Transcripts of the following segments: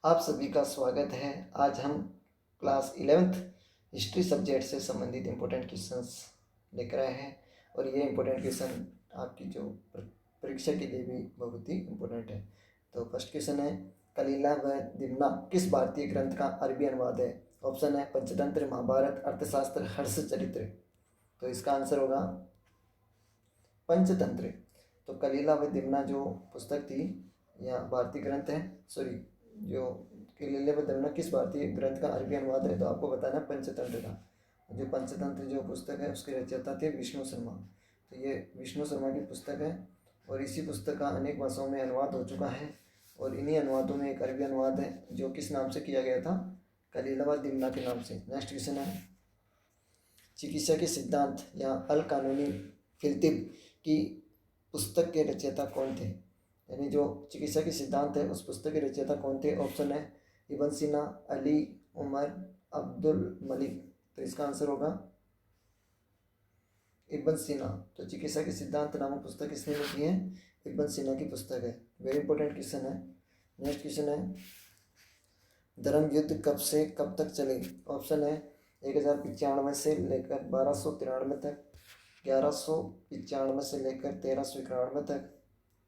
आप सभी का स्वागत है। आज हम क्लास 11th हिस्ट्री सब्जेक्ट से संबंधित इम्पोर्टेंट क्वेश्चंस लेकर आए हैं और ये इम्पोर्टेंट क्वेश्चन आपकी जो परीक्षा के लिए भी बहुत ही इम्पोर्टेंट है। तो फर्स्ट क्वेश्चन है, कलीला व दिमना किस भारतीय ग्रंथ का अरबी अनुवाद है? ऑप्शन है पंचतंत्र, महाभारत, अर्थशास्त्र, हर्षचरित्र। तो इसका आंसर होगा पंचतंत्र। तो कलीला व दिमना जो पुस्तक थी या भारतीय ग्रंथ है, सॉरी, जो कलीला व दिमना किस भारतीय ग्रंथ का अरबी अनुवाद है? तो आपको बताना पंचतंत्र का। जो पंचतंत्र जो पुस्तक है उसके रचयिता थे विष्णु शर्मा। तो ये विष्णु शर्मा की पुस्तक है और इसी पुस्तक का अनेक भाषाओं में अनुवाद हो चुका है और इन्हीं अनुवादों में एक अरबी अनुवाद है जो किस नाम से किया गया था? कलीला व दिमना के नाम से। नेक्स्ट क्वेश्चन है, चिकित्सा के सिद्धांत या अल कानूनी फिलतिब की पुस्तक के रचयिता कौन थे? यानी जो चिकित्सा के सिद्धांत है उस पुस्तक के रचयिता कौन थे? ऑप्शन है इब्न सीना, अली, उमर, अब्दुल मलिक। तो इसका आंसर होगा इब्न सीना। तो चिकित्सा के सिद्धांत नामक पुस्तक किसने लिखी है? इब्न सीना की पुस्तक है। वेरी इंपॉर्टेंट क्वेश्चन है। नेक्स्ट क्वेश्चन है, धर्म युद्ध कब से कब तक चले? ऑप्शन है 1095 से लेकर 1293 तक, 1195 से लेकर 1391 तक,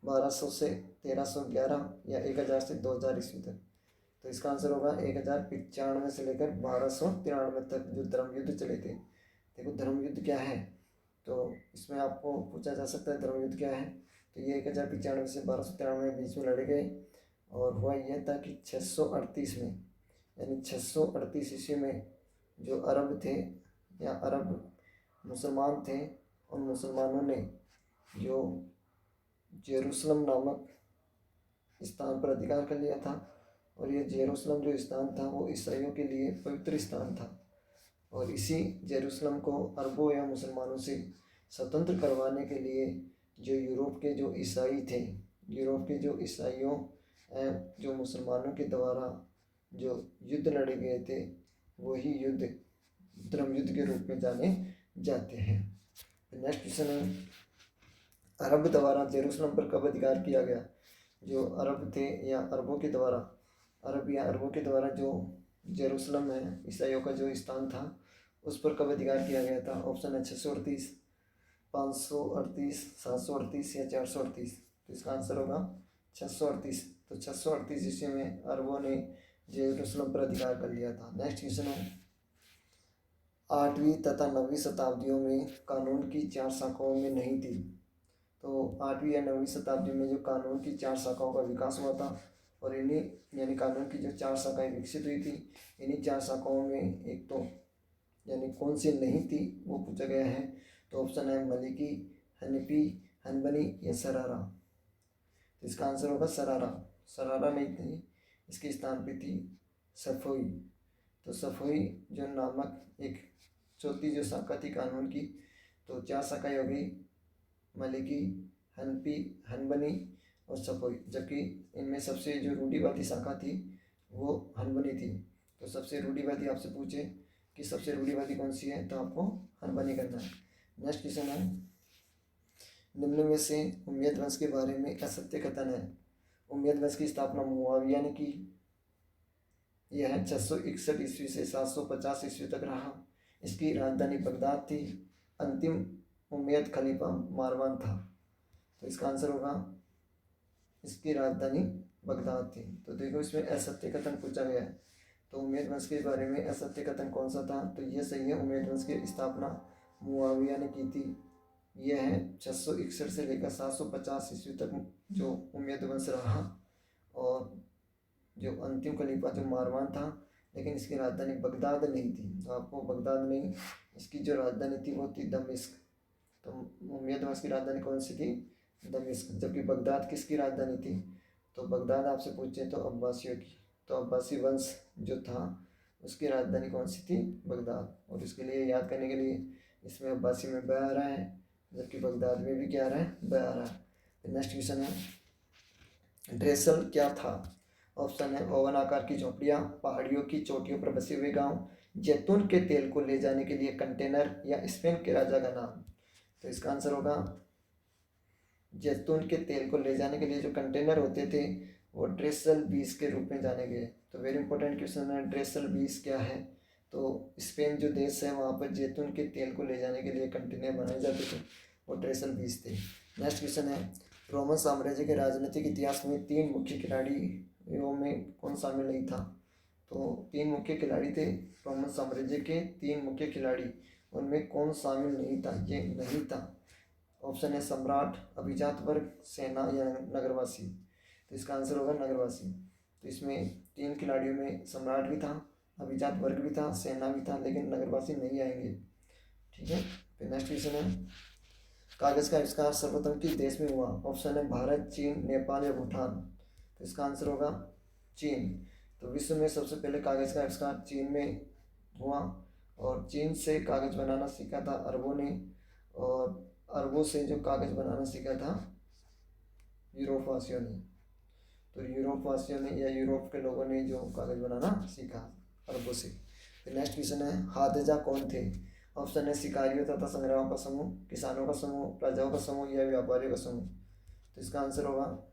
1200 से 1311 या 1000 से 2000 ईस्वी तक। तो इसका आंसर होगा 1095 से लेकर 1293 तक जो धर्म युद्ध चले थे। देखो धर्म युद्ध क्या है, तो इसमें आपको पूछा जा सकता है धर्म युद्ध क्या है। तो ये 1095 से 1293 के बीच में लड़े गए और हुआ यह था कि 638 में, यानी 638 ईस्वी में जो अरब थे या अरब मुसलमान थे, उन मुसलमानों ने जो जेरूसलम नामक स्थान पर अधिकार कर लिया था और ये जेरूसलम जो स्थान था वो ईसाइयों के लिए पवित्र स्थान था और इसी जेरूसलम को अरबों या मुसलमानों से स्वतंत्र करवाने के लिए जो यूरोप के जो ईसाई थे, यूरोप के जो ईसाइयों जो मुसलमानों के द्वारा जो युद्ध लड़े गए थे वही युद्ध धर्म युद्ध के रूप में जाने जाते हैं। नेक्स्ट क्वेश्चन है, अरब द्वारा जेरूसलम पर कब अधिकार किया गया? जो अरब थे या अरबों के द्वारा, अरब या अरबों के द्वारा जो जेरूसलम है ईसाइयों का जो स्थान था उस पर कब अधिकार किया गया था? ऑप्शन है 638, 538, 738 या 438। तो इसका आंसर होगा 638। तो 638 ईस्वी में अरबों ने जेरूसलम पर अधिकार कर लिया था। नेक्स्ट क्वेश्चन है, 8वीं तथा 9वीं शताब्दियों में कानून की 4 शाखाओं में नहीं थी। तो 8वीं या 9वीं शताब्दी में जो कानून की 4 शाखाओं का विकास हुआ था और इन्हीं यानी कानून की जो 4 शाखाएं विकसित हुई थी, इन्हीं 4 शाखाओं में एक तो यानी कौन सी नहीं थी वो पूछा गया है। तो ऑप्शन है मलिकी, हनफी, हनबनी या सरारा। तो इसका आंसर होगा सरारा। सरारा नहीं थी, इसके स्थान पे थी सफ़ोई। तो सफ़ोई जो नामक एक चौथी जो शाखा थी कानून की, तो 4 शाखाएं हो गई, मलिकी, हनफी, हनबनी और सफ़ोई, जबकि इनमें सबसे जो रूढ़िवादी शाखा थी वो हनबनी थी। तो सबसे रूढ़िवादी आपसे पूछे कि सबसे रूढ़िवादी कौन सी है, तो आपको हनबनी करना है। नेक्स्ट क्वेश्चन है, निम्न में से उमैयद वंश के बारे में असत्य कथन है। उमैयद वंश की स्थापना मुआविया ने की। यह 661 ईस्वी से 750 ईस्वी तक रहा। इसकी राजधानी बगदाद थी। अंतिम उमैयद खलीफा मारवान था। तो इसका आंसर होगा इसकी राजधानी बगदाद थी। तो देखो इसमें असत्य कथन पूछा गया है, तो उमैयद वंश के बारे में असत्य कथन कौन सा था? तो यह सही है, उमैयद वंश की स्थापना मुआविया ने की थी। यह है 661 से लेकर 750 ईस्वी तक जो उमैयद वंश रहा और जो अंतिम खलीफा जो मारवान था, लेकिन इसकी राजधानी बगदाद नहीं थी। तो आपको बगदाद नहीं, इसकी जो राजधानी थी वो थी दमिश्क। तो उमैयद वंश की राजधानी कौन सी थी? दमिश्क। जबकि बगदाद किसकी राजधानी थी? तो बगदाद आपसे पूछे तो अब्बासियों की। तो अब्बासी वंश जो था उसकी राजधानी कौन सी थी? बगदाद। और इसके लिए याद करने के लिए इसमें अब्बासी में ब आ रहा है, जबकि बगदाद में भी क्या आ रहा है? ब आ रहा है। नेक्स्ट क्वेश्चन है, ड्रेसल क्या था? ऑप्शन है ओवन आकार की झोपड़ियाँ, पहाड़ियों की चोटियों पर बसे हुए गांव, जैतून के तेल को ले जाने के लिए कंटेनर या स्पेन के राजा का नाम। तो इसका आंसर होगा जैतून के तेल को ले जाने के लिए जो कंटेनर होते थे वो ड्रेसल बीस के रूप में जाने गए। तो वेरी इंपॉर्टेंट क्वेश्चन है, ड्रेसल बीस क्या है? तो स्पेन जो देश है वहाँ पर जैतून के तेल को ले जाने के लिए कंटेनर बनाए जाते थे, वो ड्रेसल बीस थे। नेक्स्ट क्वेश्चन है, रोमन साम्राज्य के राजनीतिक इतिहास में 3 मुख्य खिलाड़ियों में कौन शामिल नहीं था? तो 3 मुख्य खिलाड़ी थे रोमन साम्राज्य के, 3 मुख्य खिलाड़ी, उनमें कौन शामिल नहीं था? ये नहीं था। ऑप्शन है सम्राट, अभिजात वर्ग, सेना या नगरवासी। तो इसका आंसर होगा नगरवासी। तो इसमें 3 खिलाड़ियों में सम्राट भी था, अभिजात वर्ग भी था, सेना भी था, लेकिन नगरवासी नहीं आएंगे। ठीक है। फिर नेक्स्ट क्वेश्चन है, कागज़ का आविष्कार सर्वप्रथम किस देश में हुआ? ऑप्शन है भारत, चीन, नेपाल या भूटान। तो इसका आंसर होगा चीन। तो विश्व में सबसे पहले कागज़ का आविष्कार चीन में हुआ, और चीन से कागज़ बनाना सीखा था अरबों ने, और अरबों से जो कागज़ बनाना सीखा था यूरोप वासियों ने। तो यूरोप वासियों ने या यूरोप के लोगों ने जो कागज़ बनाना सीखा अरबों से। फिर नेक्स्ट क्वेश्चन है, हादजा कौन थे? ऑप्शन है शिकारियों तथा संग्राहकों का समूह, किसानों का समूह, प्रजाओं का समूह या व्यापारियों का समूह। तो इसका आंसर होगा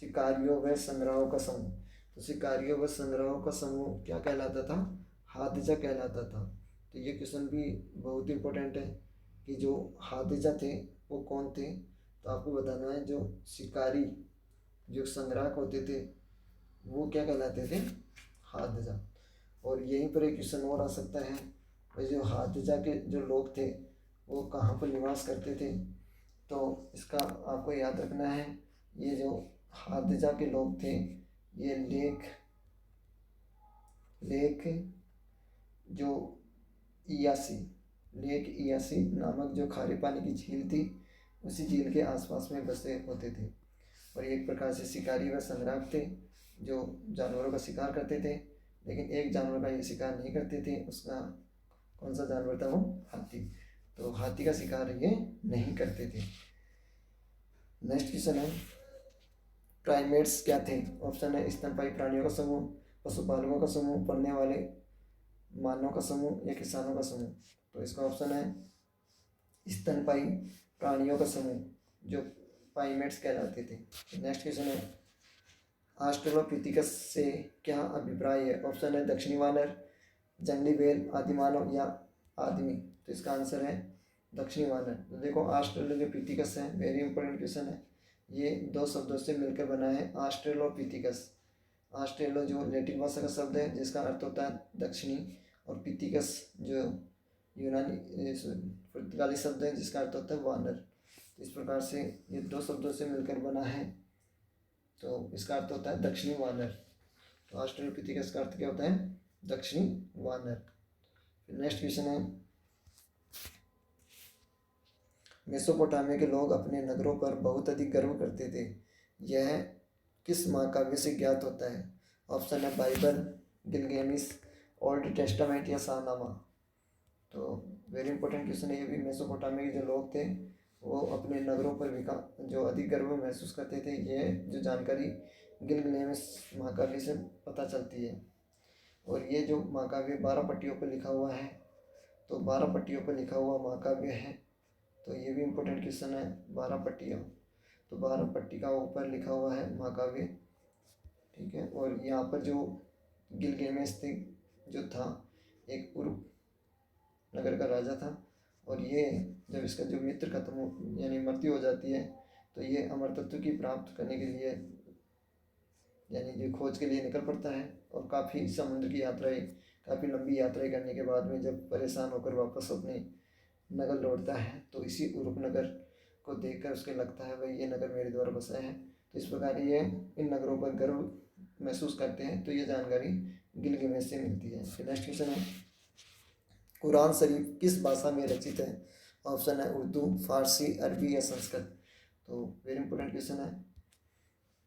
शिकारियों व संग्राहकों का समूह। तो शिकारियों व संग्राहकों का समूह क्या कहलाता था? हादजा कहलाता था। तो ये क्वेश्चन भी बहुत इंपॉर्टेंट है कि जो हादजा थे वो कौन थे? तो आपको बताना है जो शिकारी, जो संग्राहक होते थे वो क्या कहलाते थे? हादजा। और यहीं पर एक क्वेश्चन और आ सकता है, भाई जो हादजा के जो लोग थे वो कहाँ पर निवास करते थे? तो इसका आपको याद रखना है, ये जो हादजा के लोग थे ये लेक जो लेक इयासी नामक जो खारे पानी की झील थी, उसी झील के आसपास में बसे होते थे। और एक प्रकार से शिकारी व संग्राहक थे जो जानवरों का शिकार करते थे, लेकिन एक जानवर का ये शिकार नहीं करते थे। उसका कौन सा जानवर था? वो हाथी। तो हाथी का शिकार ये नहीं करते थे। नेक्स्ट क्वेश्चन है, प्राइमेट्स क्या थे? ऑप्शन है स्तनपायी प्राणियों का समूह, पशुपालकों का समूह, पढ़ने वाले मानव का समूह या किसानों का समूह। तो इसका ऑप्शन है स्तनपायी प्राणियों का समूह, जो प्राइमेट्स कहलाते थे। नेक्स्ट क्वेश्चन है, ऑस्ट्रेलोपिथेकस से क्या अभिप्राय है? ऑप्शन है दक्षिणी वानर, जंगली बैल, आदिमानव या आदमी। तो इसका आंसर है दक्षिणी वानर। तो देखो ऑस्ट्रेलोपिथेकस है, वेरी इंपॉर्टेंट क्वेश्चन है, ये 2 शब्दों से मिलकर बना है ऑस्ट्रेलोपिथेकस। ऑस्ट्रेलो जो लैटिन भाषा का शब्द है जिसका अर्थ होता है दक्षिणी, और पिथिकस जो यूनानी पुर्तगाली शब्द है जिसका अर्थ होता है वानर। इस प्रकार से ये 2 शब्दों से मिलकर बना है, तो इसका अर्थ होता है दक्षिणी वानर। तो ऑस्ट्रेलोपिथेकस का अर्थ क्या होता है? दक्षिणी वानर। नेक्स्ट क्वेश्चन है, मेसोपोटामिया के लोग अपने नगरों पर बहुत अधिक गर्व करते थे, यह किस महाकाव्य से ज्ञात होता है? ऑप्शन है बाइबल, गिलगेमिस, ओल्ड टेस्टामेंट या शाहनामा। तो वेरी इंपॉर्टेंट क्वेश्चन है ये भी। मेसोपोटामिया के जो लोग थे वो अपने नगरों पर जो अधिक गर्व महसूस करते थे, ये जो जानकारी गिलगमेश महाकाव्य से पता चलती है। और ये जो महाकाव्य 12 पट्टियों पर लिखा हुआ है, तो 12 पट्टियों पर लिखा हुआ महाकाव्य है। तो ये भी इम्पोर्टेंट क्वेश्चन है, 12 पट्टियाँ। तो 12 पट्टी का ऊपर लिखा हुआ है महाकाव्य। ठीक है। और यहाँ पर जो गिलगमेश जो था एक पूर्व नगर का राजा था, और ये जब इसका जो मित्र खत्म हो यानी मृत्यु हो जाती है, तो ये अमर तत्व की प्राप्त करने के लिए यानी जो खोज के लिए निकल पड़ता है। और काफ़ी समुद्र की यात्राएं, काफ़ी लंबी यात्राएं करने के बाद में जब परेशान होकर वापस अपने नगर लौटता है, तो इसी उरुप नगर को देखकर उसके लगता है भाई ये नगर मेरे द्वारा बसा है। तो इस प्रकार ये इन नगरों पर गर्व महसूस करते हैं। तो ये जानकारी गिलगमेश से मिलती है। फिर नेक्स्ट क्वेश्चन है, कुरान शरीफ किस भाषा में रचित है? ऑप्शन है उर्दू, फारसी, अरबी या संस्कृत। तो वेरी इंपॉर्टेंट क्वेश्चन है।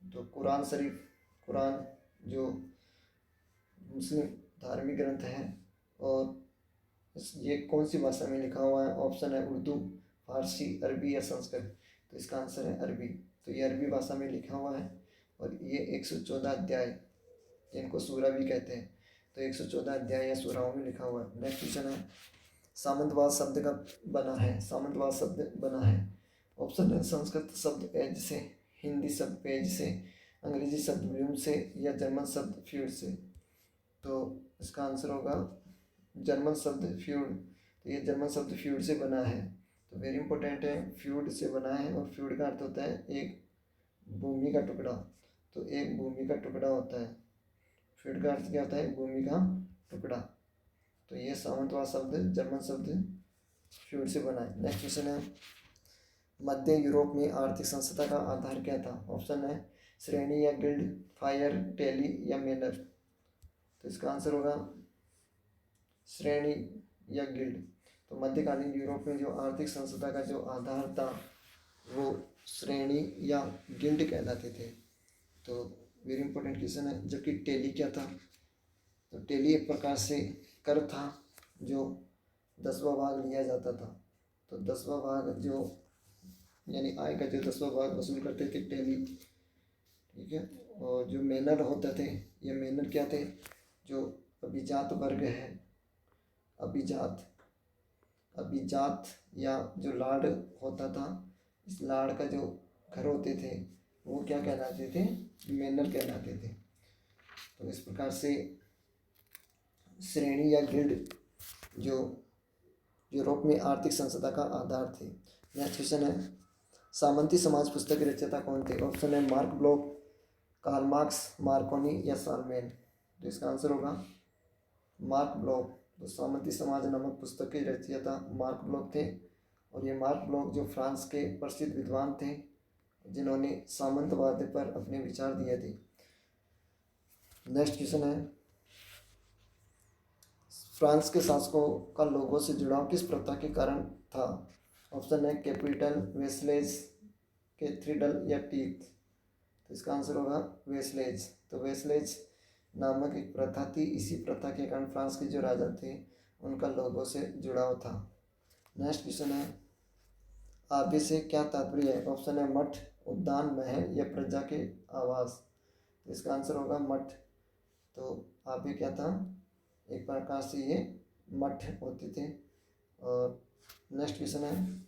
तो कुरान शरीफ, कुरान जो मुस्लिम धार्मिक ग्रंथ है, और ये कौन सी भाषा में लिखा हुआ है? ऑप्शन है उर्दू, फारसी, अरबी या संस्कृत। तो इसका आंसर है अरबी। तो ये अरबी भाषा में लिखा हुआ है, और ये 114 अध्याय जिनको सूरा भी कहते हैं, तो 114 अध्याय या सूराओं में लिखा हुआ है। नेक्स्ट क्वेश्चन है, सामंतवाद शब्द का बना है? सामंतवाद शब्द बना है, ऑप्शन है संस्कृत शब्द एज से, हिंदी शब्द पेज से, अंग्रेजी शब्द ब्लूम से या जर्मन शब्द फ्यूड से। तो इसका आंसर होगा जर्मन शब्द फ्यूड। तो ये जर्मन शब्द फ्यूड से बना है। तो वेरी इंपॉर्टेंट है, फ्यूड से बना है और फ्यूड का अर्थ होता है एक भूमि का टुकड़ा। तो एक भूमि का टुकड़ा होता है। फ्यूड का अर्थ क्या होता है? भूमि का टुकड़ा। तो ये सामंतवाद शब्द जर्मन शब्द फ्यूड से बना है। नेक्स्ट क्वेश्चन है, मध्य यूरोप में आर्थिक संस्था का आधार क्या था? ऑप्शन है श्रेणी या गिल्ड, फायर, टेली या मेनर। तो इसका आंसर होगा श्रेणी या गिल्ड। तो मध्यकालीन यूरोप में जो आर्थिक संस्था का जो आधार था वो श्रेणी या गिल्ड कहलाते थे। तो वेरी इंपॉर्टेंट क्वेश्चन है। जबकि टेली क्या था? तो टेली एक प्रकार से कर था जो 10वां भाग लिया जाता था। तो 10वां भाग जो यानी आय का जो 10वां भाग वसूल करते थे टेली, ठीक है। और जो मेनर होते थे, ये मेनर क्या थे? जो अभिजात वर्ग है, अभिजात या जो लाड होता था, इस लाड का जो घर होते थे वो क्या कहलाते थे? मेनर कहलाते थे। तो इस प्रकार से श्रेणी या गिल्ड जो यूरोप में आर्थिक संस्था का आधार थे। नेक्स्ट क्वेश्चन है, सामंती समाज पुस्तक के रचयिता कौन थे? ऑप्शन है Marc Bloch, Karl Marx, Marconi या सालमेन। तो इसका आंसर होगा मार्क ब्लॉक। तो सामंती समाज नामक पुस्तक के रचयिता मार्क ब्लॉक थे। और ये मार्क ब्लॉक जो फ्रांस के प्रसिद्ध विद्वान थे जिन्होंने सामंतवाद पर अपने विचार दिए थे। नेक्स्ट क्वेश्चन है, फ्रांस के शासकों का लोगों से जुड़ाव किस प्रथा के कारण था? ऑप्शन है कैपिटल, वेस्लेज, कैथेड्रल या टीथ। तो इसका आंसर होगा वेस्लेज। तो वेस्लेज नामक एक प्रथा थी, इसी प्रथा के कारण फ्रांस के जो राजा थे उनका लोगों से जुड़ाव था। नेक्स्ट क्वेश्चन है, आभे से क्या तात्पर्य है? ऑप्शन है मठ, उद्यान, महल या प्रजा के आवास। तो इसका आंसर होगा मठ। तो आभे क्या था? एक प्रकार से ये मठ होते थे। और नेक्स्ट क्वेश्चन है,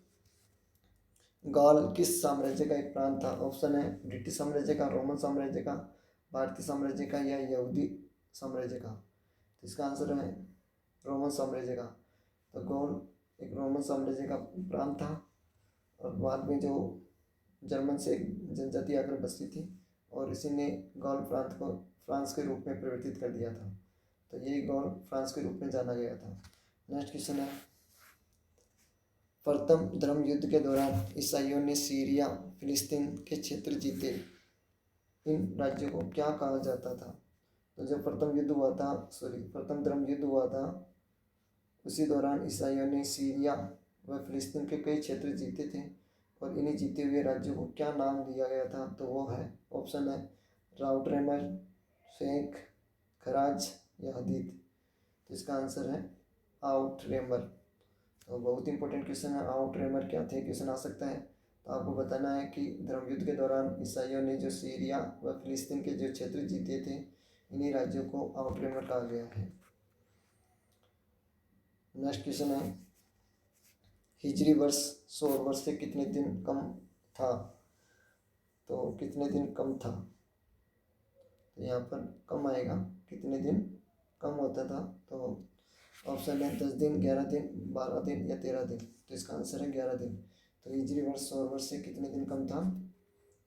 गाल किस साम्राज्य का एक प्रांत था? ऑप्शन है ब्रिटिश साम्राज्य का, रोमन साम्राज्य का, भारतीय साम्राज्य का या यहूदी साम्राज्य का। तो इसका आंसर है रोमन साम्राज्य का। तो गौल एक रोमन साम्राज्य का प्रांत था और बाद में जो जर्मन से एक जनजाति आकर बसती थी और इसी ने गौल प्रांत को फ्रांस के रूप में परिवर्तित कर दिया था। तो यही गौल फ्रांस के रूप में जाना गया था। नेक्स्ट क्वेश्चन है, प्रथम धर्म युद्ध के दौरान ईसाइयों ने सीरिया, फिलिस्तीन के क्षेत्र जीते। इन राज्यों को क्या कहा जाता था? तो जब प्रथम धर्म युद्ध हुआ था उसी दौरान ईसाइयों ने सीरिया व फिलिस्तीन के कई क्षेत्र जीते थे और इन्हीं जीते हुए राज्यों को क्या नाम दिया गया था? तो वो है ऑप्शन है राउटरेमर, फेंक, खराज या हदीद। तो इसका आंसर है आउटरेमर। तो बहुत इंपॉर्टेंट क्वेश्चन है, आउटरेमर क्या थे? क्वेश्चन आ सकता है। तो आपको बताना है कि धर्मयुद्ध के दौरान ईसाइयों ने जो सीरिया व फिलिस्तीन के जो क्षेत्र जीते थे इन्हीं राज्यों को आउटरेमर कहा गया है। नेक्स्ट क्वेश्चन है, हिजरी वर्ष सौर वर्ष से कितने दिन कम था? तो कितने दिन कम था? तो यहाँ पर कम आएगा, कितने दिन कम होता था? तो ऑप्शन है 10 दिन, 11 दिन, 12 दिन या 13 दिन। तो इसका आंसर है 11 दिन। तो हिजरी वर्ष सौर वर्ष से कितने दिन कम था?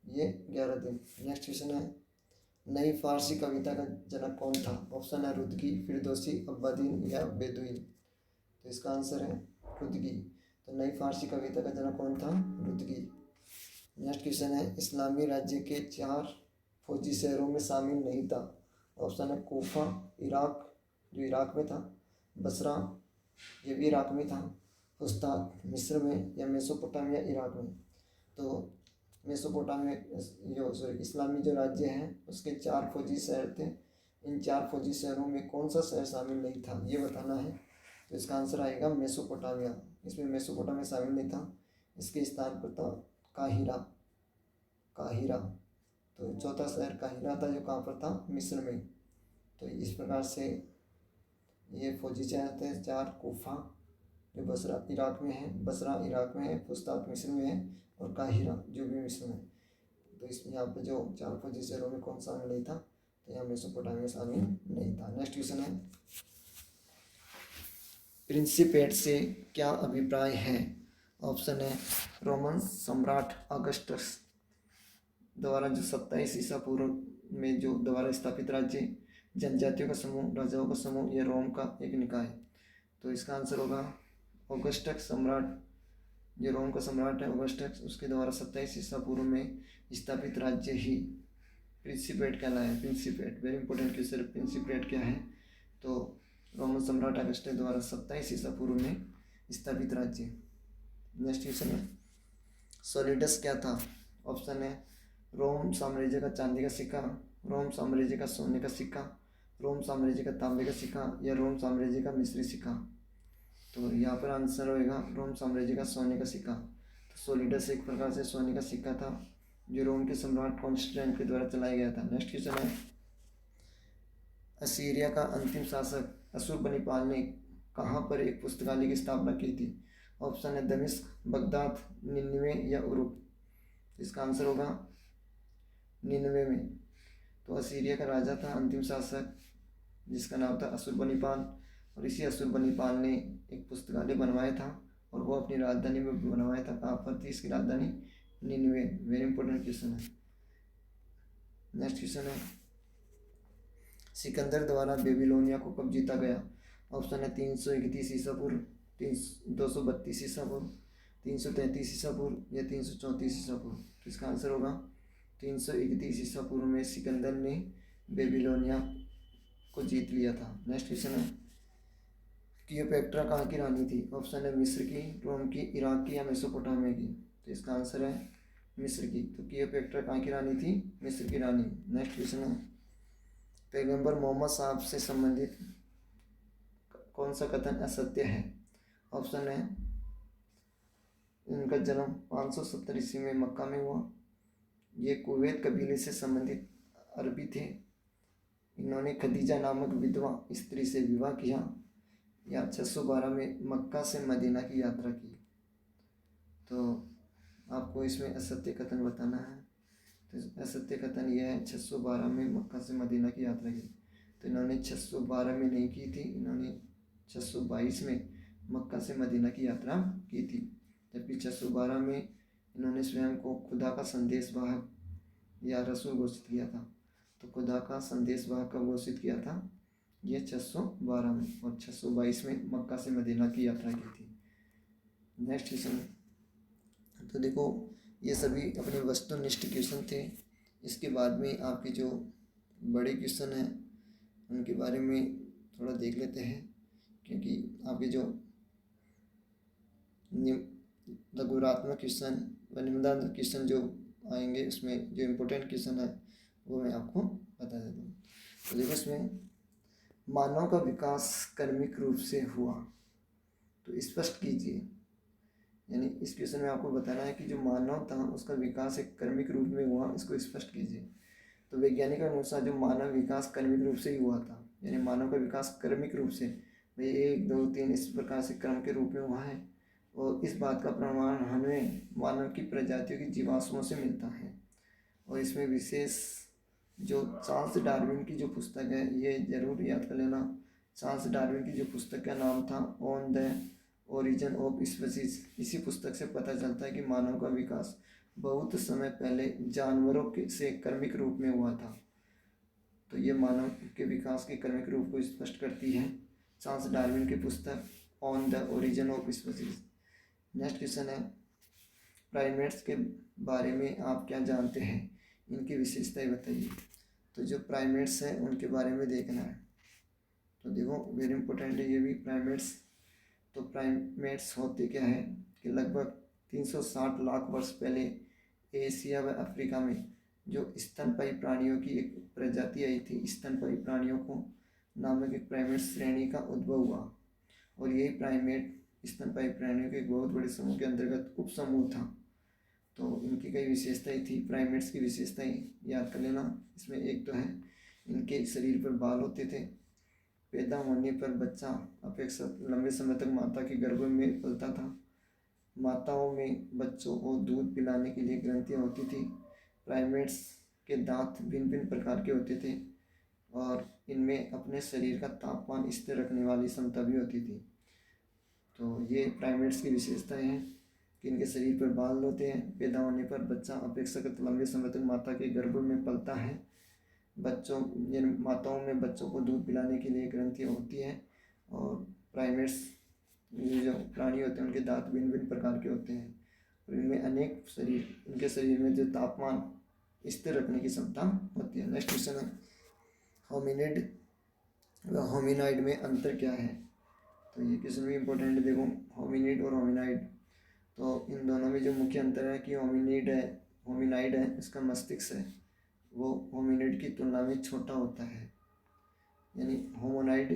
ये 11 दिन। नेक्स्ट क्वेश्चन है, नई फारसी कविता का जनक कौन था? ऑप्शन है रुदगी, फिरदौसी, अब्बादीन या बेदुइन। तो इसका आंसर है रुदगी। तो नई फारसी कविता का जनक कौन था? रुदगी। नेक्स्ट क्वेश्चन है, इस्लामी राज्य के 4 फौजी शहरों में शामिल नहीं था। ऑप्शन है कोफा, इराक जो इराक में था, बसरा ये भी इराक में था, फुस्तात मिस्र में या मेसोपोटामिया इराक में। तो मेसोपोटामिया इस्लामी जो राज्य है उसके 4 फौजी शहर थे। इन 4 फौजी शहरों में कौन सा शहर शामिल नहीं था ये बताना है। तो इसका आंसर आएगा मेसोपोटामिया। इसमें मेसोपोटामिया शामिल नहीं था, इसके स्थान पर था काहिरा। तो चौथा शहर काहिरा था जो कहाँ पर था? मिस्र में। तो इस प्रकार से ये फौजी शहर थे 4, कोफा जो बसरा इराक में है, फुस्तात मिस्र में है और काहिरा जो भी मिस्र में। तो इसमें यहाँ पे जो 4 खोजी शहरों में कौन शामिल नहीं था, तो यहाँ मेसोपोटामिया शामिल नहीं था। नेक्स्ट क्वेश्चन है, प्रिंसिपेट से क्या अभिप्राय है? ऑप्शन है रोमन सम्राट अगस्टस द्वारा जो 27 ईसा पूर्व में जो द्वारा स्थापित राज्य, जनजातियों का समूह, राजाओं का समूह, या रोम का एक निकाय। तो इसका आंसर होगा ऑगस्टस सम्राट, जो रोम का सम्राट है ऑगस्टस, उसके द्वारा 27 ईसा पूर्व में स्थापित राज्य ही प्रिंसिपेट कहलाया। प्रिंसिपेट वेरी इंपॉर्टेंट क्वेश्चन, प्रिंसिपेट क्या है? तो रोमन सम्राट अगस्टस द्वारा 27 ईसा पूर्व में स्थापित राज्य। नेक्स्ट क्वेश्चन है, सोलिडस क्या था? ऑप्शन है रोम साम्राज्य का चांदी का सिक्का, रोम साम्राज्य का सोने का सिक्का, रोम साम्राज्य का तांबे का सिक्का, या रोम साम्राज्य का मिस्री सिक्का। तो यहाँ पर आंसर होएगा रोम साम्राज्य का सोने का सिक्का। तो सोलिडस एक प्रकार से सोने का सिक्का था जो रोम के सम्राट कॉन्स्टेंटाइन के द्वारा चलाया गया था। नेक्स्ट क्वेश्चन है, असीरिया का अंतिम शासक अशुरबनीपाल ने कहाँ पर एक पुस्तकालय की स्थापना की थी? ऑप्शन है दमिश्क, बगदाद, निन्वे, या उरुक। इसका आंसर होगा निन्वे में। तो असीरिया का राजा था अंतिम शासक जिसका नाम था अशुरबनीपाल, और इसी अशुरबनीपाल ने एक पुस्तकालय बनवाया था और वो अपनी राजधानी में बनवाया था। कहाँ पर थी इसकी राजधानी? निन्वे। वेरी इंपॉर्टेंट क्वेश्चन है। नेक्स्ट क्वेश्चन है, सिकंदर द्वारा बेबीलोनिया को कब जीता गया? ऑप्शन है 331 ईसा पूर्व, 232 ईसा पूर्व, 333 ईसा पूर्व, या 334 ईसा पूर्व। तो इसका आंसर होगा 331 ईसा पूर्व में सिकंदर ने बेबीलोनिया को जीत लिया था। नेक्स्ट क्वेश्चन है, क्लियोपेट्रा कहाँ की रानी थी? ऑप्शन है मिस्र की, रोम की, इराक की, या मेसोपोटामिया की। तो इसका आंसर है मिस्र की। तो क्लियोपेट्रा कहाँ की रानी थी? मिस्र की रानी। नेक्स्ट क्वेश्चन है, पैगंबर मोहम्मद साहब से संबंधित कौन सा कथन असत्य है? ऑप्शन है इनका जन्म 570 ईस्वी में मक्का में हुआ, ये कुवैत कबीले से संबंधित अरबी थे, इन्होंने खदीजा नामक विधवा स्त्री से विवाह किया, या 612 में मक्का से मदीना की यात्रा की। तो आपको इसमें असत्य कथन बताना है। तो असत्य कथन यह है 612 में मक्का से मदीना की यात्रा की। तो इन्होंने 612 में नहीं की थी, इन्होंने 622 में मक्का से मदीना की यात्रा की थी, जबकि 612 में इन्होंने स्वयं को खुदा का संदेशवाहक या रसूल घोषित किया था। तो खुदा का संदेशवाहक कब घोषित किया था? ये 612 में, और 622 में मक्का से मदीना की यात्रा की थी। नेक्स्ट क्वेश्चन, तो देखो ये सभी अपने वस्तुनिष्ठ क्वेश्चन थे। इसके बाद में आपके जो बड़े क्वेश्चन हैं उनके बारे में थोड़ा देख लेते हैं, क्योंकि आपके जो लघुरात्मक क्वेश्चन व निबंधात्मक क्वेश्चन जो आएंगे उसमें जो इम्पोर्टेंट क्वेश्चन है वो मैं आपको बता देता हूँ। तो देखो इसमें मानव का विकास कर्मिक रूप से हुआ, तो स्पष्ट कीजिए। यानी इस क्वेश्चन में आपको बताना है कि जो मानव था उसका विकास एक कर्मिक रूप में हुआ, इसको स्पष्ट कीजिए। तो वैज्ञानिकों के अनुसार जो मानव विकास कर्मिक रूप से ही हुआ था, यानी मानव का विकास कर्मिक रूप से, भाई 1 2 3 इस प्रकार से क्रम के रूप में हुआ है। और इस बात का प्रमाण हमें मानव की प्रजातियों की जीवाश्मों से मिलता है। और इसमें विशेष जो चार्ल्स डार्विन की जो पुस्तक है, ये जरूर याद कर लेना। चार्ल्स डार्विन की जो पुस्तक का नाम था on the origin of species. इसी पुस्तक से पता चलता है कि मानव का विकास बहुत समय पहले जानवरों के से कर्मिक रूप में हुआ था। तो ये मानव के विकास के कर्मिक रूप को स्पष्ट करती है चार्ल्स डार्विन की पुस्तक on the origin of species. Next question है, प्राइमेट्स के बारे में आप क्या जानते हैं? इनकी विशेषताएं बताइए। तो जो प्राइमेट्स हैं उनके बारे में देखना है। तो देखो वेरी इंपॉर्टेंट है ये भी प्राइमेट्स। तो प्राइमेट्स होते क्या है कि लगभग 360 लाख वर्ष पहले एशिया व अफ्रीका में जो स्तनपायी प्राणियों की एक प्रजाति आई थी, स्तनपायी प्राणियों को नामक एक प्राइमेट श्रेणी का उद्भव हुआ। और यही प्राइमेट स्तनपायी प्राणियों के एक बहुत बड़े समूह के अंतर्गत उप समूह था। तो इनकी कई विशेषताएं थी, प्राइमेट्स की विशेषताएं याद कर लेना। इसमें एक तो है इनके शरीर पर बाल होते थे, पैदा होने पर बच्चा अपेक्षाकृत लंबे समय तक माता के गर्भ में पलता था, माताओं में बच्चों को दूध पिलाने के लिए ग्रंथियाँ होती थी, प्राइमेट्स के दांत भिन्न भिन्न प्रकार के होते थे और इनमें अपने शरीर का तापमान स्थिर रखने वाली क्षमता भी होती थी। तो ये प्राइमेट्स की विशेषताएं हैं कि इनके शरीर पर बाल होते हैं। पैदा होने पर बच्चा अपेक्षाकृत लंबे समय तक माता के गर्भ में पलता है। बच्चों यानी माताओं में बच्चों को दूध पिलाने के लिए ग्रंथियाँ होती हैं। और प्राइमेट्स जो प्राणी होते हैं उनके दांत भिन्न भिन्न प्रकार के होते हैं और इनमें इनके शरीर में जो तापमान स्थिर रखने की क्षमता होती है। नेक्स्ट क्वेश्चन है, होमिनिड व होमिनाइड में अंतर क्या है? तो ये क्वेश्चन भी इम्पोर्टेंट है। देखो, होमिनिड और होमिनाइड, तो इन दोनों में जो मुख्य अंतर है कि होमिनाइड है इसका मस्तिष्क है वो होमिनिड की तुलना में छोटा होता है। यानी होमोनाइड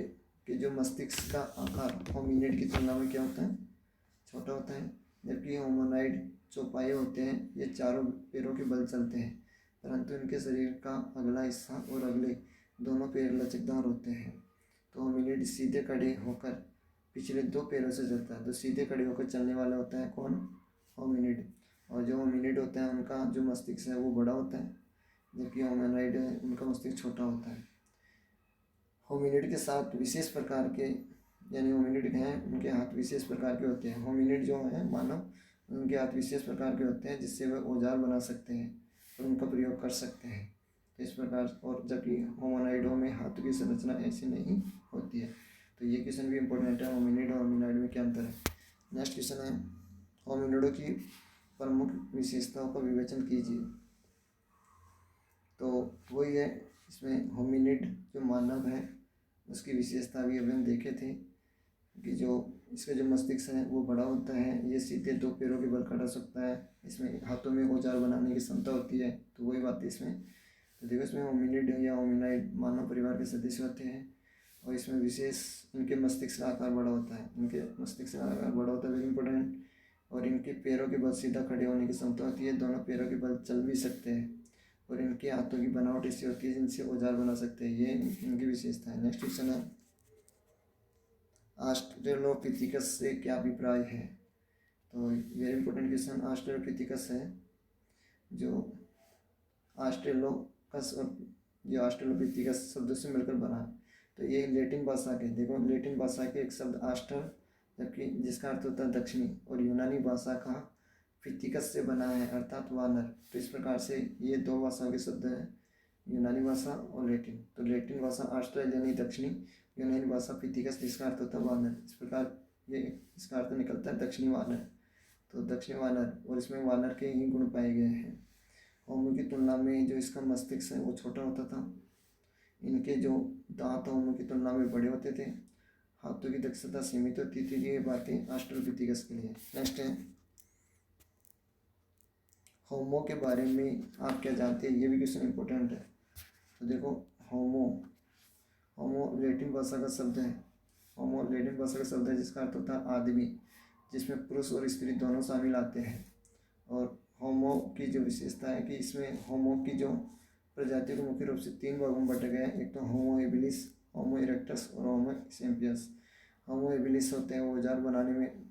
के जो मस्तिष्क का आकार होमिनिड की तुलना में क्या होता है? छोटा होता है। जबकि होमोनाइड चौपाई होते हैं, ये चारों पैरों के बल चलते हैं, परंतु इनके शरीर का अगला हिस्सा और अगले दोनों पैर लचकदार होते हैं। तो होमिनिड सीधे खड़े होकर पिछले दो पैरों से चलता है। तो सीधे खड़े होकर चलने वाला होता है कौन? होमिनिड। और जो होमिनिड होता है उनका जो मस्तिष्क है वो बड़ा होता है, जबकि होमोनाइड है उनका मस्तिष्क छोटा होता है। होमिनिड के साथ विशेष प्रकार के यानी होमिनिड हैं उनके हाथ विशेष प्रकार के होते हैं। होमिनिड जो है मानव, उनके हाथ विशेष प्रकार के होते हैं जिससे वे औजार बना सकते हैं और उनका प्रयोग कर सकते हैं। तो इस प्रकार, और जबकि होमोनाइडों में हाथों की संरचना ऐसी नहीं होती है। तो ये क्वेश्चन भी इम्पोर्टेंट है, होमिनिड और होमिनाइड में क्या अंतर है। नेक्स्ट क्वेश्चन है, होमिनिडों की प्रमुख विशेषताओं का विवेचन कीजिए। तो वही है, इसमें होमिनिड जो मानव है उसकी विशेषता भी अभी हम देखे थे कि जो इसका जो मस्तिष्क है वो बड़ा होता है, ये सीधे दो पैरों के बल खड़ा सकता है, इसमें हाथों में औजार बनाने की क्षमता होती है। तो वही बात है इसमें। तो देखो, इसमें होमिनिड या होमिनाइड मानव परिवार के सदस्य होते हैं और इसमें विशेष इनके मस्तिष्क का आकार बड़ा होता है। इनके मस्तिष्क का आकार बड़ा होता है, वेरी इंपॉर्टेंट। और इनके पैरों के बल सीधा खड़े होने की क्षमता होती है, दोनों पैरों के बल चल भी सकते हैं और इनके हाथों की बनावट ऐसी होती है जिनसे औजार बना सकते हैं। ये इनकी विशेषता है। नेक्स्ट क्वेश्चन है, ऑस्ट्रेलोपिथिकस से क्या अभिप्राय है? तो वेरी इंपॉर्टेंट क्वेश्चन ऑस्ट्रेलोपिथिकस है। जो ऑस्ट्रेलोकस और जो ऑस्ट्रेलोपिथिकस शब्दों से मिलकर बना है। तो ये लैटिन भाषा के, देखो लैटिन भाषा के एक शब्द ऑस्टर, जबकि जिसका अर्थ होता है दक्षिणी, और यूनानी भाषा का पिथिकस से बना है अर्थात वानर। तो इस प्रकार से ये दो भाषाओं के शब्द हैं, यूनानी भाषा और लैटिन। तो लैटिन भाषा ऑस्ट्रेलियानी दक्षिणी, यूनानी भाषा पिथिकस जिसका अर्थ होता है वानर। इस प्रकार ये इसका अर्थ निकलता है दक्षिणी वानर। तो दक्षिणी वानर, और इसमें वानर के ही गुण पाए गए हैं। होमो की तुलना में जो इसका मस्तिष्क है वो छोटा होता था। इनके जो दांत होमो की तुलना में बड़े होते थे। हाथों की दक्षता सीमित होती थी। ये बातें ऑस्ट्रेलोपिथिकस के लिए। नेक्स्ट है, होमो के बारे में आप क्या जानते हैं? ये भी क्वेश्चन इंपॉर्टेंट है। तो देखो, होमो लैटिन भाषा का शब्द है। होमो लैटिन भाषा का शब्द है जिसका अर्थ होता है आदमी, जिसमें पुरुष और स्त्री दोनों शामिल आते हैं। और होमो की जो विशेषता है कि इसमें होमो की जो प्रजातियों को मुख्य रूप से तीन भागों में बांटा गया है। एक तो होमो एबिलिस, होमो इरेक्टस और होमो सैपियंस। होमो एबिलिस होते हैं औजार बनाने में,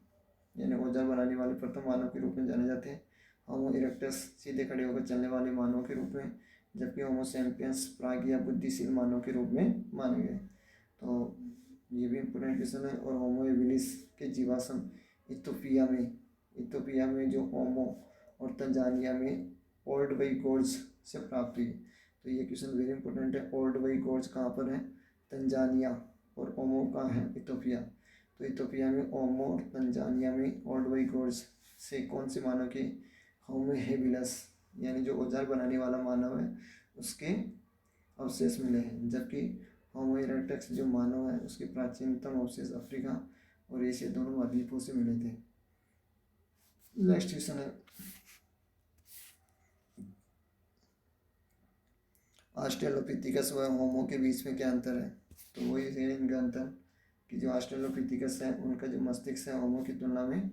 यानी औजार बनाने वाले प्रथम मानव के रूप में जाने जाते हैं। होमो इरेक्टस सीधे खड़े होकर चलने वाले मानव के रूप में, जबकि होमो सैपियंस प्राग या बुद्धिशील मानव के रूप में माने गए। तो ये भी इम्पोर्टेंट क्वेश्चन है। और होमो एबिलिस के जीवाश्म इथोपिया में जो होमो और तंजानिया में ओल्ड वई गोर्ज से प्राप्त हुई। तो ये क्वेश्चन वेरी इंपॉर्टेंट है। ओल्ड वई गोर्ज कहाँ पर है? तंजानिया। और ओमो कहाँ है? इथोपिया। तो इथोपिया में ओमो और तंजानिया में ओल्ड वई गोर्ज से कौन से मानव के होमो हेबिलस यानी जो औजार बनाने वाला मानव है उसके अवशेष मिले हैं। जबकि होमो इरेक्टस जो मानव है उसके प्राचीनतम अवशेष अफ्रीका और एशिया दोनों महाद्वीपों से मिले थे। नेक्स्ट क्वेश्चन है, ऑस्ट्रेलोपिथिकस व होमो के बीच में क्या अंतर है? तो वही है इनका अंतर कि जो ऑस्ट्रेलोपिथिकस है उनका जो मस्तिष्क है होमो की तुलना में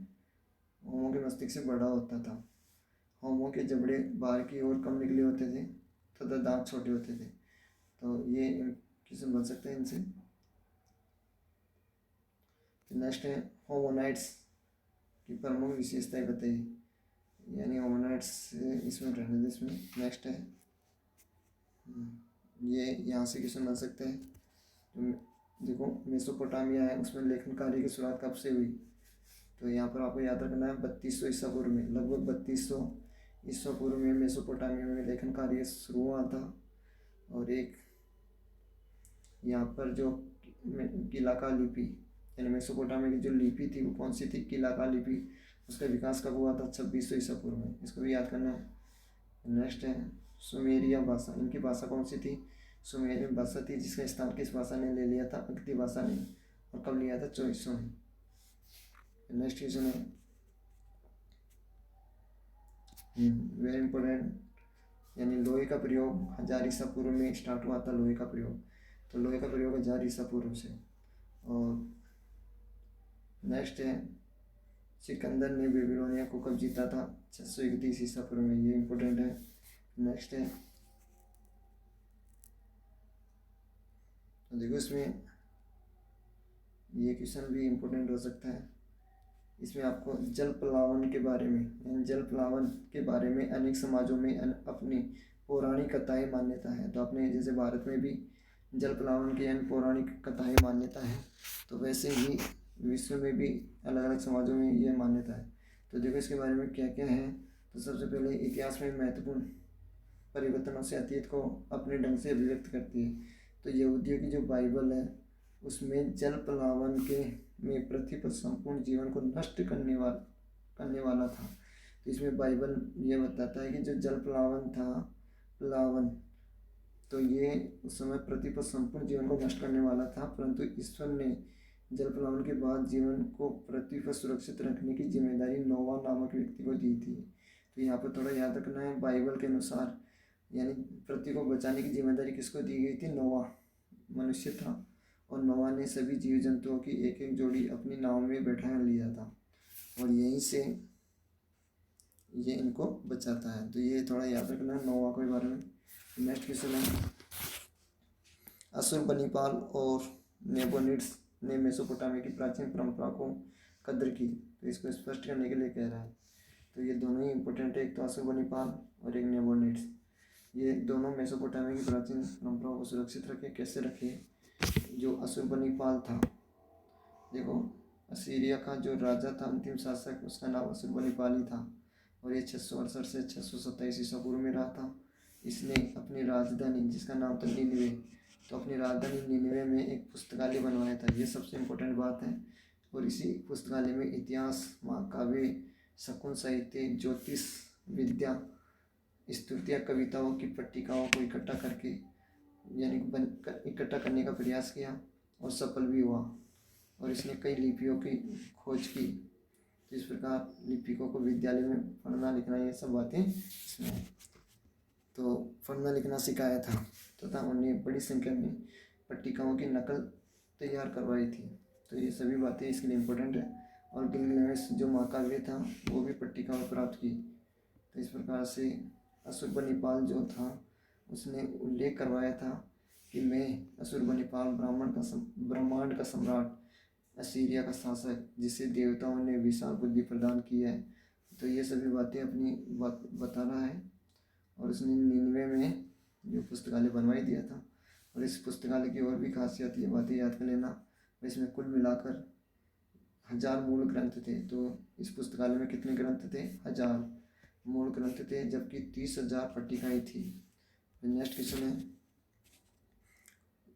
होमो के मस्तिष्क से बड़ा होता था। होमो के जबड़े बाहर की ओर कम निकले होते थे तथा दांत छोटे होते थे। तो ये क्वेश्चन बन सकते हैं इनसे। नेक्स्ट है, होमोनाइड्स की प्रमुख विशेषताएं बताइए। यानी होमोनाइड्स इसमें रहने दे। इसमें नेक्स्ट है ये यहाँ से क्वेश्चन बन सकते हैं। देखो मेसोपोटामिया है, उसमें लेखन कार्य की शुरुआत कब से हुई? तो यहाँ पर आपको याद रखना है 3200 ईसा पूर्व में, लगभग 3200 ईसा पूर्व में मेसोपोटामिया में लेखन कार्य शुरू हुआ था। और एक यहाँ पर जो कीलाका लिपि यानी मेसोपोटामिया की जो लिपि थी वो कौन सी थी? कीलाका लिपि। उसका विकास कब हुआ था? 2600 ईसा पूर्व में। इसको भी याद करना है। नेक्स्ट है सुमेरिया भाषा। इनकी भाषा कौन सी थी? सुमेरियन भाषा थी, जिसका स्थान किस भाषा ने ले लिया था? अगती भाषा ने। और कब लिया था? 2400 में। नेक्स्ट क्वेश्चन है वेरी इंपॉर्टेंट, यानी लोहे का प्रयोग 1000 ईसा पूर्व में स्टार्ट हुआ था। लोहे का प्रयोग, तो लोहे का प्रयोग 1000 ईसा पूर्व से। और नेक्स्ट है सिकंदर ने बेबीलोनिया को कब जीता था? 631 ईसा पूर्व में। ये इंपॉर्टेंट है। नेक्स्ट है तो देखो इसमें ये क्वेश्चन भी इम्पोर्टेंट हो सकता है। इसमें आपको जल प्लावन के बारे में, यानी जल प्लावन के बारे में अनेक समाजों में अपनी पौराणिक कथाएं मान्यता है। तो अपने जैसे भारत में भी जल प्लावन की यानी पौराणिक कथाएं मान्यता है, तो वैसे ही विश्व में भी अलग अलग समाजों में ये मान्यता है। तो देखो इसके बारे में क्या क्या है। तो सबसे पहले इतिहास में महत्वपूर्ण परिवर्तनों से अतीत को अपने ढंग से अभिव्यक्त करती है। तो यहूदियों की जो बाइबल है उसमें जल प्लावन के में पृथ्वी पर संपूर्ण जीवन को नष्ट करने वाला था। तो इसमें बाइबल ये बताता है कि जो जल प्लावन था, प्लावन, तो ये उस समय पृथ्वी पर संपूर्ण जीवन को नष्ट करने वाला था, परंतु ईश्वर ने जल प्लावन के बाद जीवन को पृथ्वी पर सुरक्षित रखने की जिम्मेदारी नोवा नामक व्यक्ति को दी थी। तो यहाँ पर थोड़ा याद रखना है, बाइबल के अनुसार यानी पृथ्वी को बचाने की जिम्मेदारी किसको दी गई थी? नोवा मनुष्य था, और नोवा ने सभी जीव जंतुओं की एक एक जोड़ी अपनी नाव में बैठा लिया था, और यहीं से ये इनको बचाता है। तो ये थोड़ा याद रखना है नोवा के बारे में। नेक्स्ट क्वेश्चन है अशुरबनिपाल और नेबोनिड्स ने मेसोपोटामिया की प्राचीन परंपरा को कद्र की। तो इसको स्पष्ट करने के लिए कह रहा है। तो ये दोनों ही इंपॉर्टेंट है, एक तो अशुरबनिपाल और एक नेबोनिड्स। ये दोनों मेसोपोटामिया की प्राचीन परंपराओं को सुरक्षित रखे। कैसे रखे? जो अशुरबनिपाल था, देखो असीरिया का जो राजा था, अंतिम शासक, उसका नाम अशुरबनिपाल ही था, और ये 668 से 627 ईसा पूर्व में रहा था। इसने अपनी राजधानी, जिसका नाम था नीनिवे, तो अपनी राजधानी नीनिवे में एक पुस्तकालय बनवाया था। ये सबसे इम्पोर्टेंट बात है। और इसी पुस्तकालय में इतिहास, महाकाव्य, शकुन साहित्य, ज्योतिष विद्या, स्तुतियाँ, कविताओं की पट्टिकाओं को इकट्ठा करके यानी इकट्ठा करने का प्रयास किया, और सफल भी हुआ। और इसने कई लिपियों की खोज की। तो इस प्रकार लिपिकों को विद्यालय में पढ़ना लिखना, ये सब बातें इसमें है। तो पढ़ना लिखना सिखाया था तथा उन्हें बड़ी संख्या में पट्टिकाओं की नकल तैयार करवाई थी। तो ये सभी बातें इसके लिए इम्पोर्टेंट है। और गिलगामेश जो महाकाव्य था वो भी पट्टिकाओं प्राप्त की। तो इस प्रकार से अशुरबनिपाल जो था उसने उल्लेख करवाया था कि मैं अशुरबनिपाल ब्रह्मांड का सम्राट, असीरिया का शासक, जिसे देवताओं ने विशाल बुद्धि प्रदान की है। तो ये सभी बातें अपनी बता रहा है। और उसने 99 में जो पुस्तकालय बनवाई दिया था। और इस पुस्तकालय की और भी खासियत, ये बातें याद कर लेना, इसमें कुल मिलाकर 1000 मूल ग्रंथ थे। तो इस पुस्तकालय में कितने ग्रंथ थे? 1000 मूल ग्रंथ थे, जबकि 30,000 पट्टिकाएँ थी। नेक्स्ट क्वेश्चन है,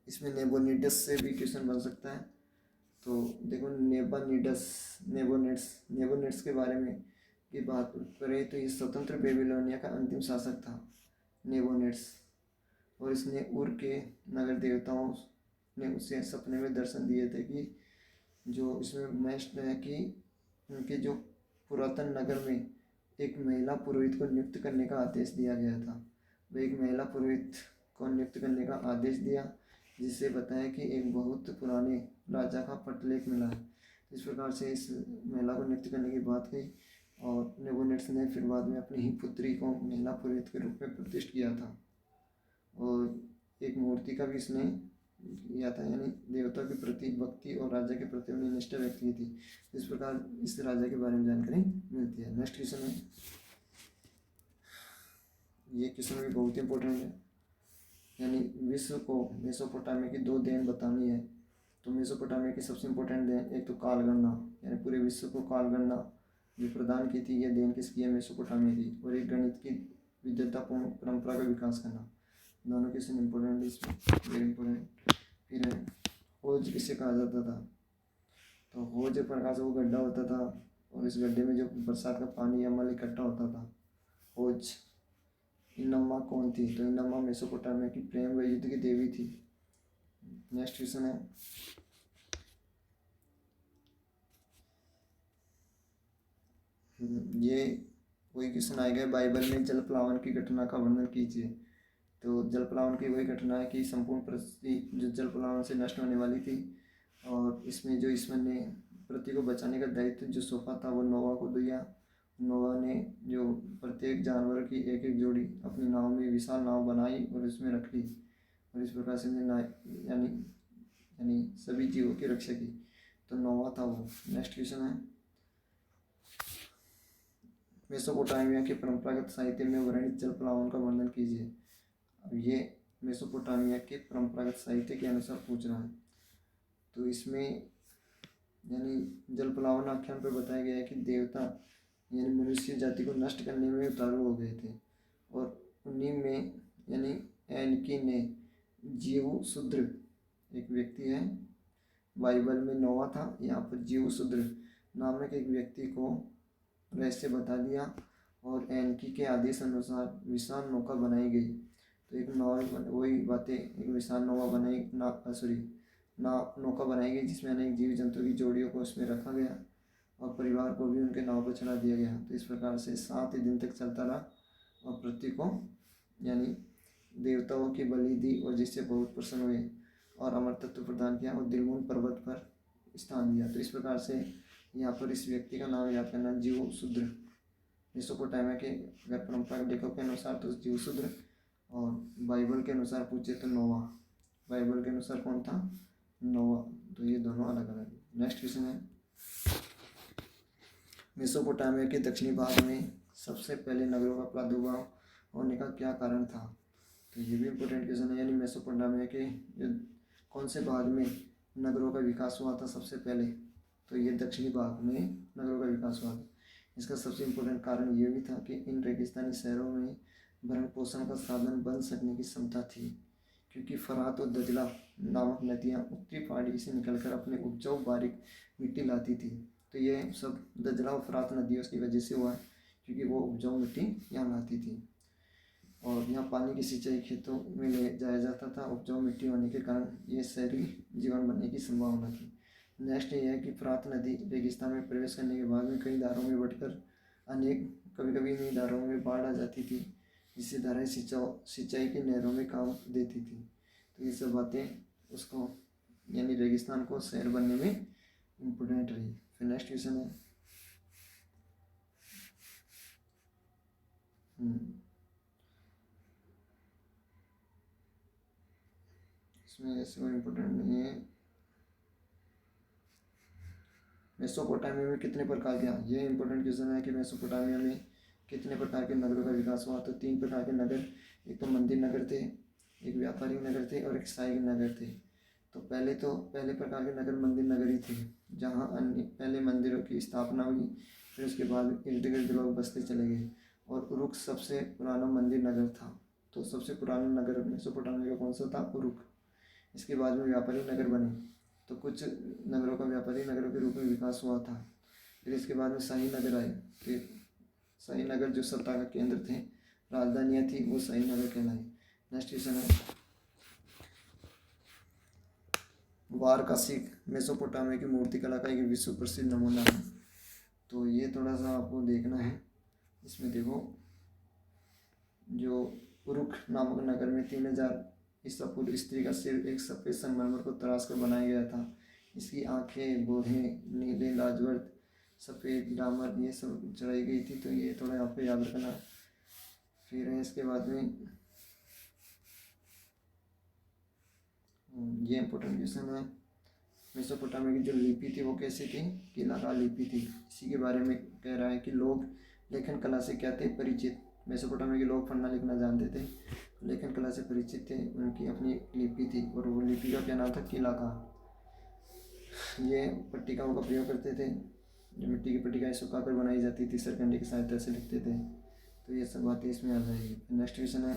इसमें नेबोनिडस से भी क्वेश्चन बन सकता है। तो देखो नेबोनिड्स के बारे में की बात करें तो ये स्वतंत्र बेबीलोनिया का अंतिम शासक था, नेबोनिड्स। और इसने उर के नगर देवताओं ने उसे सपने में दर्शन दिए थे कि जो इसमें मेंशन है कि उनके जो पुरातन नगर में एक महिला पुरोहित को नियुक्त करने का आदेश दिया गया था। वह एक महिला पुरोहित को नियुक्त करने का आदेश दिया, जिससे बताया कि एक बहुत पुराने राजा का पटलेख मिला है। इस प्रकार से इस महिला को नियुक्त करने की बात कही, और नेबोनिड्स ने फिर बाद में अपनी ही पुत्री को महिला पुरोहित के रूप में प्रतिष्ठित किया था। और एक मूर्ति का भी इसने किया था, यानी देवता के प्रति भक्ति और राजा के प्रति निष्ठा व्यक्त की थी। इस प्रकार इस राजा के बारे में जानकारी मिलती है। नेक्स्ट क्वेश्चन है, ये क्वेश्चन भी बहुत इंपॉर्टेंट है। यानी विश्व को मेसोपोटामिया की 2 देन बतानी है, तो मेसोपोटामिया की सबसे इम्पोर्टेंट देन एक तो कालगणना, यानी पूरे विश्व को कालगणना जो प्रदान की थी, ये देन किसकी है? मेसोपोटामिया की। और एक गणित की विद्वतापूर्ण परंपरा का विकास करना। दोनों क्वेश्चन इंपॉर्टेंट है इसमें, वेरी इंपॉर्टेंट। फिर है हौज किसे कहा जाता था? तो हौज एक प्रकार से वो गड्ढा होता था और इस गड्ढे में जो बरसात का पानी या मल इकट्ठा होता था, हौज। इनम्मा कौन थी? तो इनम्मा मेसोपोटामिया की प्रेम व युद्ध की देवी थी। नेक्स्ट क्वेश्चन है ये वही क्वेश्चन आएगा, बाइबल में जल प्लावन की घटना का वर्णन कीजिए। तो जल प्लावन की वही घटना है कि संपूर्ण पृथ्वी जो जल प्लावन से नष्ट होने वाली थी, और इसमें जो ईश्वर ने पृथ्वी को बचाने का दायित्व जो सौंपा था वो नोवा को दिया। नोवा ने जो प्रत्येक जानवर की एक एक जोड़ी अपनी नाव में विशाल नाव बनाई और उसमें रख ली, और इस प्रकार से यानी यानी सभी जीवों की रक्षा की। तो नोवा था वो। नेक्स्ट क्वेश्चन है मेसोपोटामिया के परंपरागत साहित्य में वर्णित जल प्लावन का वर्णन कीजिए। अब ये मेसोपोटामिया के परंपरागत साहित्य के अनुसार पूछ रहा है। तो इसमें यानी जल प्लावन आख्यान पर बताया गया है कि देवता यानी मनुष्य जाति को नष्ट करने में उतारू हो गए थे, और उन्हीं में यानी एनकी ने जीव शूद्र एक व्यक्ति है, बाइबल में नोवा था, यहाँ पर जीव शूद्र नामक एक व्यक्ति को रहस्य बता दिया, और एनकी के आदेश अनुसार विशाल नौका बनाई गई। तो एक नाव वही बातें, एक विशाल नौका बनाई गई जिसमें अनेक जीव जंतु की जोड़ियों को उसमें रखा गया, और परिवार को भी उनके नाव पर चढ़ा दिया गया। तो इस प्रकार से 7 ही दिन तक चलता रहा, और पृथ्वी को यानी देवताओं की बलि दी, और जिससे बहुत प्रसन्न हुए और अमर तत्व प्रदान किया, और दिलमुन पर्वत पर स्थान दिया। तो इस प्रकार से यहाँ पर इस व्यक्ति का नाम याद करना, जीव शूद्र। मेसोपोटामिया के अगर परंपरा लेखक के अनुसार तो जीव शूद्र, और बाइबल के अनुसार पूछे तो नोवा। बाइबल के अनुसार कौन था? नोवा। तो ये दोनों अलग अलग है। नेक्स्ट क्वेश्चन है मेसोपोटामिया के दक्षिणी भाग में सबसे पहले नगरों का प्रादुर्भाव होने का क्या कारण था? तो ये भी इम्पोर्टेंट क्वेश्चन है। यानी मेसोपोटामिया के जो कौन से भाग में नगरों का विकास हुआ था सबसे पहले? तो ये दक्षिणी भाग में नगरों का विकास हुआ था। इसका सबसे इम्पोर्टेंट कारण ये भी था कि इन रेगिस्तानी शहरों में भरण पोषण का साधन बन सकने की क्षमता थी, क्योंकि फरात और दजला नामक नदियाँ उत्तरी पहाड़ी से निकलकर अपने उपजाऊ बारीक मिट्टी लाती थी। तो ये सब दजला और फरात नदियों की वजह से हुआ, क्योंकि वो उपजाऊ मिट्टी यहाँ लाती थी, और यहाँ पानी की सिंचाई खेतों में ले जाया जाता था। उपजाऊ मिट्टी होने के कारण ये शहरी जीवन बनने की संभावना थी। नेक्स्ट ये है कि फरात नदी रेगिस्तान में प्रवेश करने के बाद में कई धारों में बढ़कर अनेक कभी कभी इन्हीं धारों में बाढ़ आ जाती थी, जिससे धाराएं सिंचाई की नहरों में काम देती थी। तो ये सब बातें उसको यानी रेगिस्तान को शहर बनने में इम्पोर्टेंट रही। फिर नेक्स्ट क्वेश्चन है इसमें ऐसे कोई इम्पोर्टेंट नहीं है। मेसोपोटामिया में कितने प्रकार के, ये इंपॉर्टेंट क्वेश्चन है कि मेसोपोटामिया में कितने प्रकार के नगरों का विकास हुआ? तो 3 प्रकार के नगर, एक तो मंदिर नगर थे, एक व्यापारिक नगर थे, और एक शाही नगर थे। तो पहले प्रकार के नगर मंदिर नगर ही थे, जहाँ पहले मंदिरों की स्थापना हुई, फिर उसके बाद इर्द गिर्द लोग बसते चले गए, और उरुक सबसे पुराना मंदिर नगर था। तो सबसे पुराना नगर मेसोपोटामिया का कौन सा था? उरुक। इसके बाद में व्यापारिक नगर बने, तो कुछ नगरों का व्यापारिक नगरों के रूप में विकास हुआ था। फिर इसके बाद में शाही नगर आए। फिर शाही नगर जो सत्ता का केंद्र थे, राजधानियाँ थी, वो शाही नगर कहलाई। नेक्स्ट क्वेश्चन है वार का सिख मेसोपोटामिया की मूर्तिकला का एक विश्व प्रसिद्ध नमूना है। तो ये थोड़ा सा आपको देखना है। इसमें देखो, जो उरुक नामक नगर में 3000 ईसा पूर्व स्त्री का सिर एक सफ़ेद संगमरमर को तराश कर बनाया गया था। इसकी आंखें, बोहें, नीले लाजवर्त, सफ़ेद डामर ये सब चढ़ाई गई थी। तो ये थोड़ा यहाँ पे याद रखना। फिर है इसके बाद में ये इम्पोर्टेंट क्वेश्चन है, मेसोपोटामिया की जो लिपि थी वो कैसी थी? कीलाकार लिपि थी। इसी के बारे में कह रहा है कि लोग लेखन कला से क्या थे? परिचित। मेसोपोटामिया के लोग पढ़ना लिखना जानते थे, लेखन कला से परिचित थे। उनकी अपनी लिपि थी और वो लिपि का क्या नाम था? कीला का। ये पट्टिकाओं का प्रयोग करते थे, जो मिट्टी की पट्टिकाएं सुखाकर बनाई जाती थी, सरकंडे की सहायता से लिखते थे। तो ये सब बातें इसमें आ जाएगी। नेक्स्ट क्वेश्चन है,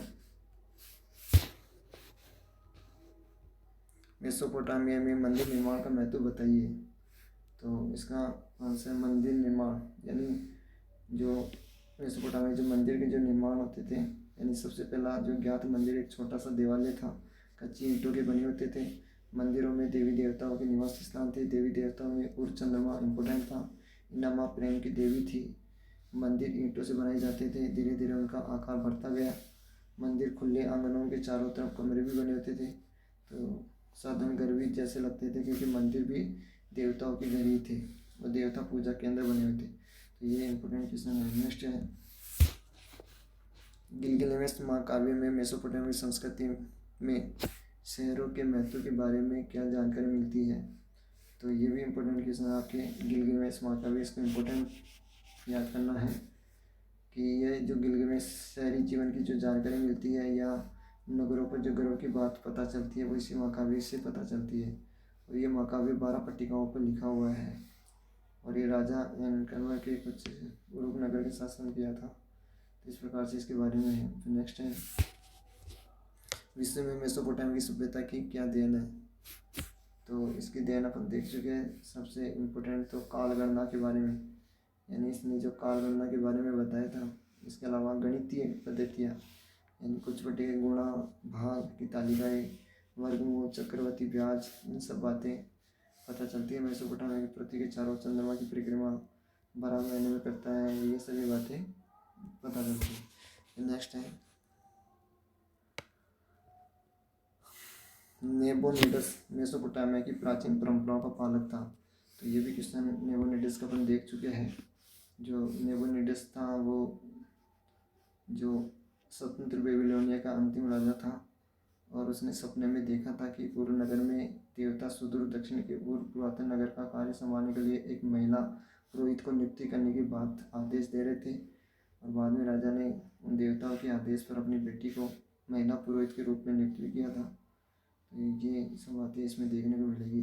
मेसोपोटामिया में मंदिर निर्माण का महत्व बताइए। तो इसका आंसर मंदिर निर्माण, यानी जो मेसोपोटामिया जो मंदिर के जो निर्माण होते थे, यानी सबसे पहला जो ज्ञात मंदिर एक छोटा सा देवालय था, कच्ची ईंटों के बने होते थे। मंदिरों में देवी देवताओं के निवास स्थान थे। देवी देवताओं में उर्च चंद्रमा इम्पोर्टेंट था। इना माँ प्रेम की देवी थी। मंदिर ईंटों से बनाए जाते थे। धीरे धीरे उनका आकार बढ़ता गया। मंदिर खुले आंगनों के चारों तरफ कमरे भी बने होते थे, तो साधारण घर भी जैसे लगते थे, क्योंकि मंदिर भी देवताओं के घर ही थे और देवता पूजा केंद्र बने हुए थे। तो ये इम्पोर्टेंट क्वेश्चन है। नेक्स्ट है, गिलगिलमेश महाकाव्य में मेसोपोटामिया संस्कृति में शहरों के महत्व के बारे में क्या जानकारी मिलती है। तो ये भी इम्पोर्टेंट क्वेश्चन है आपके गिलगिलमेश महाकाव्य। इसको इम्पोर्टेंट याद करना है कि ये जो गिलगिलमेश शहरी जीवन की जो जानकारी मिलती है या नगरों पर जो घरों की बात पता चलती है, वो इसी महाकाव्य से पता चलती है। और ये महाकाव्य 12 पट्टिकाओं पर लिखा हुआ है और ये राजा कन्वर के कुछ रूपनगर के शासन किया था। तो इस प्रकार से इसके बारे में है। तो नेक्स्ट है, विश्व में मेसोपोटामिया की सभ्यता की क्या देन है। तो इसकी देन अपन देख चुके हैं। सबसे इम्पोर्टेंट तो काल गणना के बारे में, यानी इसने जो काल गणना के बारे में बताया था। इसके अलावा गणितीय पद्धतियाँ, यानी कुछ बटे गुणा भाग की तालिकाएँ, वर्गमूल, चक्रवर्ती ब्याज, इन सब बातें पता चलती है। मेसोपोटामिया की पृथ्वी के चारों चंद्रमा की परिक्रमा 12 महीने में करता है। ये सभी बातें पता चलती है। नेक्स्ट है, नेबोनिडस मेसोपोटामिया की प्राचीन परंपराओं का पालक था। तो ये भी क्वेश्चन नेबोनिडस का अपन देख चुके हैं। जो नेबोनिडस था वो जो स्वतंत्र बेबीलोनिया का अंतिम राजा था और उसने सपने में देखा था कि पूर्व नगर में देवता सुदूर दक्षिण के पूर्व पुरातन नगर का कार्य संभालने के लिए एक महिला पुरोहित को नियुक्ति करने की बात आदेश दे रहे थे। और बाद में राजा ने उन देवताओं के आदेश पर अपनी बेटी को महिला पुरोहित के रूप में नियुक्त भी किया था। तो ये सब बातें इसमें देखने को मिलेगी।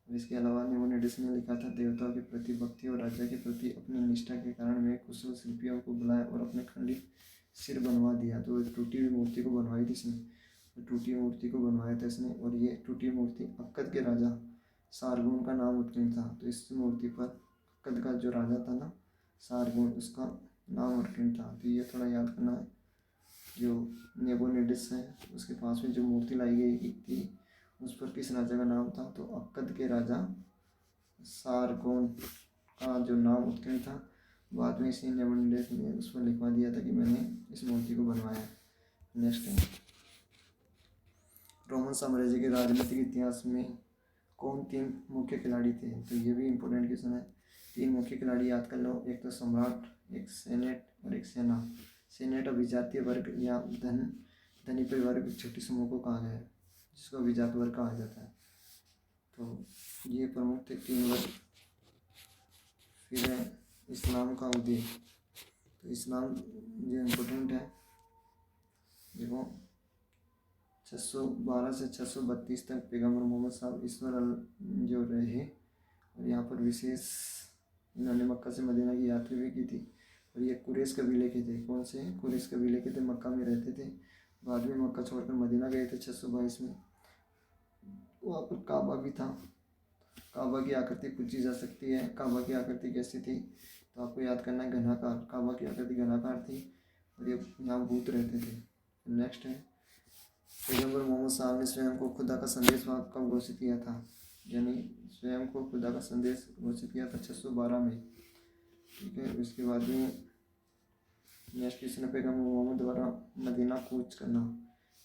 और इसके अलावा नेबोनिडस ने लिखा था, देवताओं के प्रति भक्ति और राजा के प्रति अपनी निष्ठा के कारण वे कुशल शिल्पियों को बुलाया और अपने खंडित सिर बनवा दिया। तो एक टूटी हुई मूर्ति को बनवाई थी इसने, टूटी मूर्ति को बनवाया था इसने। और ये टूटी मूर्ति अक्कद के राजा सारगुन का नाम उत्कीर्ण था। तो इस मूर्ति पर अक्कद का जो राजा था ना, सारगुन, उसका नाम उत्कीर्ण था। तो ये थोड़ा याद करना है। जो नेबोनिडस है उसके पास में जो मूर्ति लाई गई थी उस पर किस राजा का नाम था। तो अक्कद के राजा सारगोन का जो नाम उत्कीर्ण था। बाद में इसी नेबोनिडस ने उस पर लिखवा दिया था कि मैंने इस मूर्ति को बनवाया। नेक्स्ट है, रोमन साम्राज्य के राजनीतिक इतिहास में कौन 3 मुख्य खिलाड़ी थे। तो ये भी इम्पोर्टेंट क्वेश्चन है। 3 मुख्य खिलाड़ी याद कर लो, एक तो सम्राट, एक सेनेट और एक सेना। सेनेट अभिजातीय वर्ग या धनी परिवार के छोटे समूह को कहा गया है, जिसको अभिजात वर्ग कहा जाता है। तो ये प्रमुख थे 3 वर्ग। फिर है इस्लाम का उदय। तो इस्लाम जो इम्पोर्टेंट है, देखो 612 से 632 तक पैगम्बर मोहम्मद साहब ईश्वर जो रहे। और यहाँ पर विशेष इन्होंने मक्का से मदीना की यात्रा भी की थी। और ये कुरैश कबीले के थे। कौन से? कुरैश कबीले के थे। मक्का में रहते थे, बाद में मक्का छोड़कर मदीना गए थे 622 में। वहाँ पर काबा भी था। काबा की आकृति पूछी जा सकती है, काबा की आकृति कैसी थी। तो आपको याद करना है घनाकार। काबा की आकृति घनाकार थी और ये यहाँ भूत रहते थे। नेक्स्ट है, पैगम्बर मोहम्मद साहब ने स्वयं को खुदा का संदेश कब घोषित किया था। यानी स्वयं को खुदा का संदेश घोषित किया था 612 में। ठीक है। इसके बाद में नेक्स्ट क्वेश्चन है, पैगम्बर मोहम्मद द्वारा मदीना कूच करना,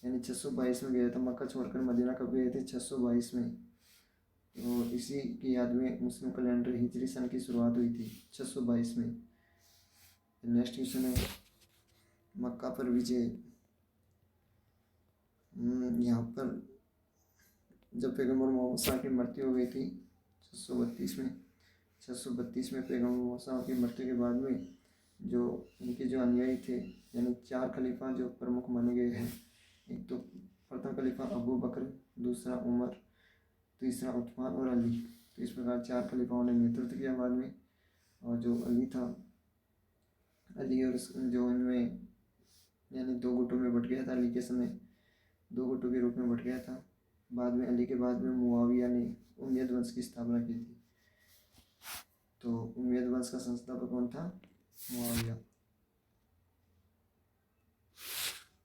यानी 622 में गया था। मक्का छोड़कर मदीना कब गए थे? 622 में। तो इसी की याद में मुस्लिम कैलेंडर हिजरी सन की शुरुआत हुई थी 622 में। नेक्स्ट क्वेश्चन है, मक्का पर विजय। यहाँ पर जब पैगम्बर मोहम्मद साहब की मृत्यु हो गई थी 632 में, 632 में पैगम्बर मोहम्मद साहब की मृत्यु के बाद में जो इनके जो अनुयायी थे, यानी 4 खलीफा जो प्रमुख माने गए हैं। एक तो प्रथम खलीफा अबू बकर, दूसरा उमर, तीसरा उस्मान और अली। तो इस प्रकार 4 खलीफाओं ने नेतृत्व किया बाद में। और जो अली था, अली और जो इनमें यानी 2 गुटों में बट गया था। अली के समय 2 गुटों के रूप में बट गया था। बाद में अली के बाद में मुआविया ने उमैयद वंश की स्थापना की थी। तो उमैयद वंश का संस्थापक कौन था? मुआविया।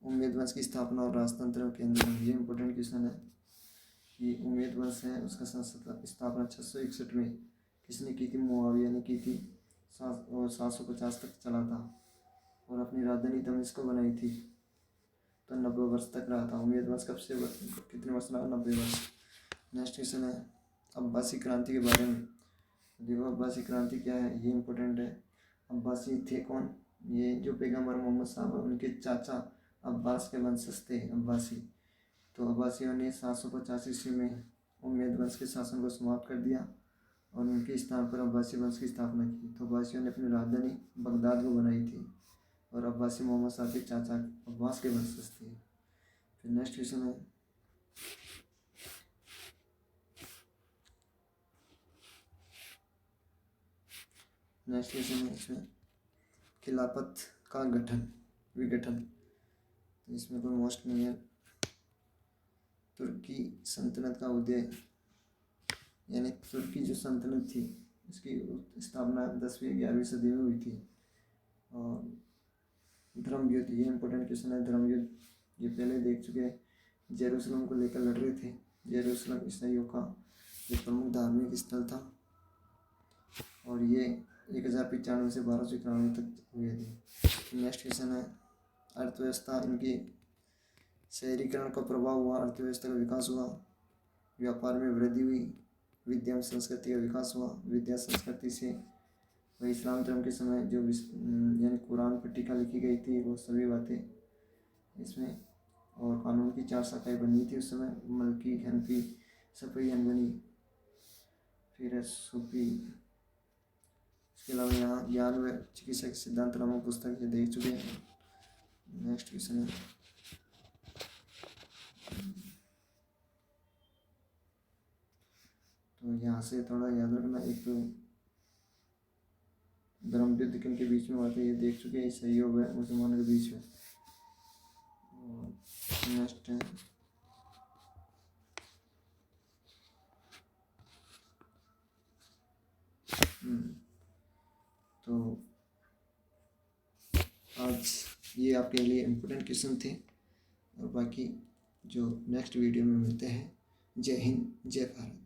उमैयद वंश की स्थापना और राजतंत्र के अंदर, ये इंपॉर्टेंट क्वेश्चन है कि उमैयद वंश है उसका स्थापना 661 में किसने की थी? मुआविया ने की थी। 750 तक चला था और अपनी राजधानी दमिश्क को बनाई थी। तो 90 वर्ष तक रहा था। उमैयद वंश कब से कितने वर्ष रहा? 90 वर्ष। नेक्स्ट क्वेश्चन है अब्बासी क्रांति के बारे में। देखो अब्बासी क्रांति क्या है, ये इंपॉर्टेंट है। अब्बासी थे कौन? ये जो पैगम्बर मोहम्मद साहब उनके चाचा अब्बास के वंशज थे अब्बासी। तो अब्बासियों ने 785 ईस्वी में उमैयद वंश के शासन को समाप्त कर दिया और उनके स्थान पर अब्बासी वंश की स्थापना की। तो अब्बासियों ने अपनी राजधानी बगदाद को बनाई थी और अब्बासी मोहम्मद साहब के चाचा अब्बास के वंशज थे। फिर नेक्स्ट क्वेश्चन है इसमें खिलाफत का विघटन। तो इसमें कोई मोस्ट नहीं है। तुर्की सल्तनत का उदय, यानी तुर्की जो सल्तनत थी इसकी स्थापना 10वीं 11वीं सदी में हुई थी। और धर्म युद्ध, ये इंपॉर्टेंट क्वेश्चन है। धर्म युद्ध ये पहले देख चुके हैं। जेरूसलम को लेकर लड़ रहे थे। जेरूसलम ईसाइयों का ये प्रमुख धार्मिक स्थल था और ये 1095 से 1291 तक हुए थे। नेक्स्ट क्वेश्चन है अर्थव्यवस्था, इनकी शहरीकरण का प्रभाव हुआ, अर्थव्यवस्था का विकास हुआ, व्यापार में वृद्धि हुई, विद्या संस्कृति का विकास हुआ। विद्या संस्कृति से वह इस्लाम धर्म के समय जो यानी कुरान पर टीका लिखी गई थी वो सभी बातें इसमें। और कानून की 4 शाखाएं बनी थी उस समय, मलकी, हनफी, शफई, हनबली, फिर सूफी। इसके अलावा यहाँ ज्ञान व चिकित्सा के सिद्धांत नामक पुस्तक ये देख चुके हैं। नेक्स्ट क्वेश्चन है तो यहाँ से थोड़ा याद रखना, एक तो धर्म युद्ध किन के बीच में हुआ था ये देख चुके हैं, ईसाइयों व मुसलमानों के बीच में। नेक्स्ट है तो आज ये आपके लिए इम्पोर्टेंट क्वेश्चन थे और बाकी जो नेक्स्ट वीडियो में मिलते हैं। जय हिंद, जय भारत।